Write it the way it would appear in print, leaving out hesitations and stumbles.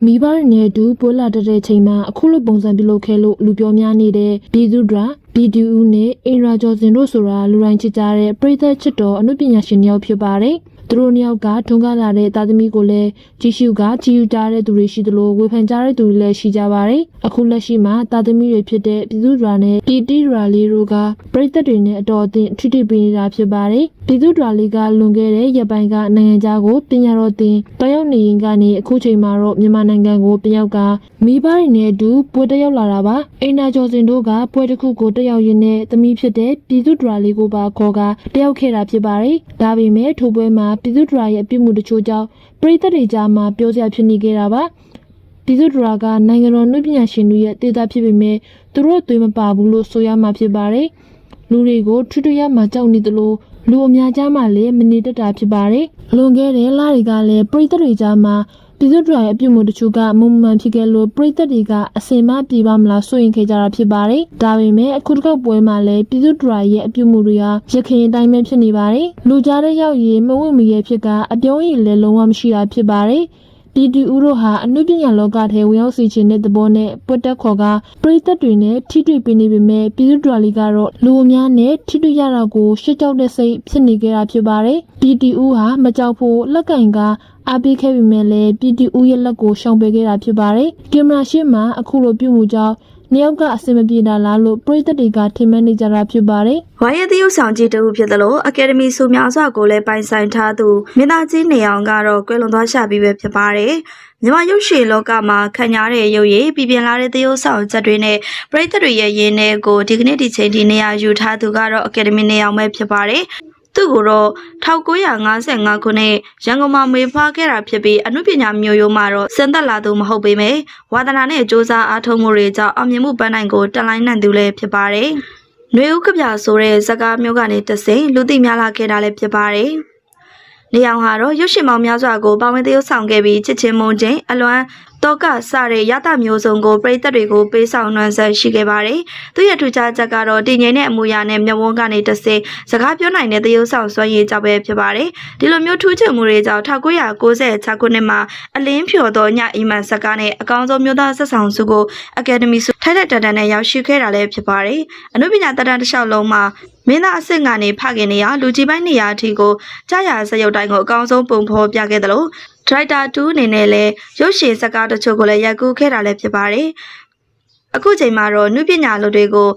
မိဘတွေနဲ့အတူပွဲလာတဲ့ချိန်မှာအခုလိုပုံစံပြုလုပ်ခဲ့လို့လူပြောများနေတဲ့ပြည်သူ့ဒရာဘီဒီဦးနဲ့အင်ရာကျော်စင်တို့ဆိုတာလူတိုင်းချစ်ကြတဲ့ပရိသတ်ချစ်တော်အနုပညာရှင်တယောက်ဖြစ်ပါတယ်သူတို့နှစ်ယောက်ကထွန်းကားလာတဲ့သားသမီးကိုလည်းကြီးစုကကြီးယူကြတဲ့သူတွေရှိသလိုဝေဖန်ကြတဲ့သူတွေလည်းရှိကြပါတယ်အခုလက်ရှိမှာသားသမီးတွေဖြစ်တဲ့ပြည်သူ့ဒရာနဲ့ပြည်တီဒရာလေးတို့ကပရိသတ်တွေနဲ့အတော်အသင့်ထိထိပေးနေတာဖြစ်ပါတယ်ပြည်သူ့ဒရာလေးကလွန်ခဲ့တဲ့ရက်ပိုင်းကနိုင်ငံခြားကိုပညာတော်သင်တောရောက်နေရင်ကနေအခုချိန်မှာတော့မြန်မာနိုင်ငံကိုပြန်ရောက်ကမိဘတွေနဲ့အတူပွဲတက်ရောက်လာတာပါအိနာကျော်စင်တို့ကပွဲတစ်ခုကိုတက်ရောက်ရင်းနဲ့သမီးဖြစ်တဲ့ပြည်သူ့ဒရာလေးကိုပါခေါ်ကတက်ရောက်ခဲ့တာဖြစ်ပါတယ်ဒါပေမဲ့ထိုပွဲမှာပြည်သူ့ဒရာရဲ့အပြုအမူတချို့ကြောင့်ပရိသတ်တွေကြားမှာပြောစရာဖြစ်နေခဲ့တာပါပြည်သူ့ဒရာကနိုင်ငံတော်နှုတ်ပညာရှင်တွေရဲ့တည်တာဖြစ်ပေမဲ့သူတို့သွေးမပါဘူးလို့ဆိုရမှာဖြစ်ပါတယ်လူတွေကိုထွထွရမှာကြောက်နေသလိုလူအများကြားမှာလည်းမနေတတ်တာဖြစ်ပါတယ်လွန်ခဲ့တဲ့လတွေကလည်းပရိသတ်တွေကြားမှာပြည်သူ့ဒရာရဲ့အပြုအမူတချို့ကမုံမှန်ဖြစ်ခဲ့လို့ပရိသတ်တွေကအစင်မပြေပါမလားစိုးရင်ခဲ့ကြတာဖြစ်ပါတယ်ဒါပေမဲ့အခုတစ်ခေါက်ပွဲမှာလည်းပြည်သူ့ဒရာရဲ့အပြုအမူတွေဟာရခင်အတိုင်းပဲဖြစ်နေပါတယ်လူကြားတဲ့ရောက်ရည်မဝင့်မရဲ့ဖြစ်ကအပြောင်းရည်လည်းလုံးဝမရှိတာဖြစ်ပါတယ်ပြည်သူဦးတို့ဟာအနုပညာလောကထဲဝင်ရောက်စီခြင်းတဲ့သဘောနဲ့ပွတ်တက်ခေါ်ကပရိသတ်တွေနဲ့ထိတွေ့ပေးနေပေမဲ့ပြည်သူ့ဒရာလီကတော့လူအများနဲ့ထိတွေ့ရတာကိုရှစ်ကြောက်တဲ့စိတ်ဖြစ်နေကြတာဖြစ်ပါတယ်ပြည်သူဦးဟာမကြောက်ဖို့လက်ကင်ကအားပေးခဲ့ပေမဲ့လည်းပြည်သူဦးရဲ့လက်ကိုရှောင်ပေးခဲ့တာဖြစ်ပါတယ်ကင်မရာရှေ့မှာအခုလိုပြုမှုကြောင့်နှစ်ယောက်ကအစင်မပြေတာလားလို့ပရိသတ်တွေကထင်မှတ်နေကြတာဖြစ်ပါတယ်ဝါရသရုပ်ဆောင်ကြီးတဦးဖြစ်သလိုအကယ်ဒမီဆိုများစွာကိုလည်းပိုင်ဆိုင်ထားသူမင်းသားကြီးနေအောင်ကတော့ကွယ်လွန်သွားရှာပြီးပဲဖြစ်ပါတယ်မြန်မာရုပ်ရှင်လောကမှာခံရတဲ့ရုပ်ရည်ပြည်ပြင်းလာတဲ့သရုပ်ဆောင်ချက်တွေနဲ့ပရိသတ်တွေရဲ့ရင်းနှဲကိုဒီကနေ့ဒီချိန်ဒီနေရာယူထားသူကတော့အကယ်ဒမီနေအောင်ပဲဖြစ်ပါတယ်သူ့ကိုတော့1955ခုနှစ်ရန်ကုန်မှာမွေးဖွားခဲ့တာဖြစ်ပြီးအနုပညာမျိုးရိုးမှာတော့စံသက်လာသူမဟုတ်ပေမဲ့ဝါသနာနဲ့စ조사အားထုတ်မှုတွေကြောင့်အောင်မြင်မှုပန်းနိုင်ကိုတက်လိုင်းနိုင်သူလည်းဖြစ်ပါတယ်။နှွေဦးကပြဆိုတဲ့ဇကာမျိုးကနေတစိမ့်လူသိများလာခဲ့တာလည်းဖြစ်ပါတယ်။နေအောင်ဟာတော့ရုပ်ရှင်မောင်များစွာကိုပါဝင်သရုပ်ဆောင်ခဲ့ပြီးချစ်ချင်းမုန်းချင်းအလွမ်းတော့ကစတဲ့ရတမျိုးစုံကိုပရိသတ်တွေကိုပေးဆောင်နှံဆက်ရှိခဲ့ပါတယ်။သူရဲ့ထူးခြားချက်ကတော့တည်ငြိမ်တဲ့အမူအရာနဲ့မျက်ဝန်းကနေတဆင့်စကားပြောနိုင်တဲ့သရုပ်ဆောင်စွမ်းရည်ကြောင့်ပဲဖြစ်ပါတယ်။ဒီလိုမျိုးထူးချွန်မှုတွေကြောင့်1996ခုနှစ်မှာအလင်းဖြော်သောညအီမန်စကားနဲ့အကောင်းဆုံးမျိုးသားဆက်ဆောင်စုကိုအကယ်ဒမီဆုထိုက်တဲ့တန်နဲ့ရောက်ရှိခဲ့တာလည်းဖြစ်ပါတယ်။အနုပညာတန်တစ်လျှောက်လုံးမှာမင်းသားအစ်စ်ကနေဖခင်နေရလူကြီးပိုင်းနေရာအထိကိုကြာရစရုပ်တိုင်းကိုအကောင်းဆုံးပုံဖော်ပြခဲ့တယ်လို့ဒရိုက်တာ2အနေနဲ့လည်းရုပ်ရှင်စကားတချို့ကိုလည်းရိုက်ကူးခဲ့တာလည်းဖြစ်ပါတယ်။အခုချိန်မှာတော့နုပညာလူတွေကို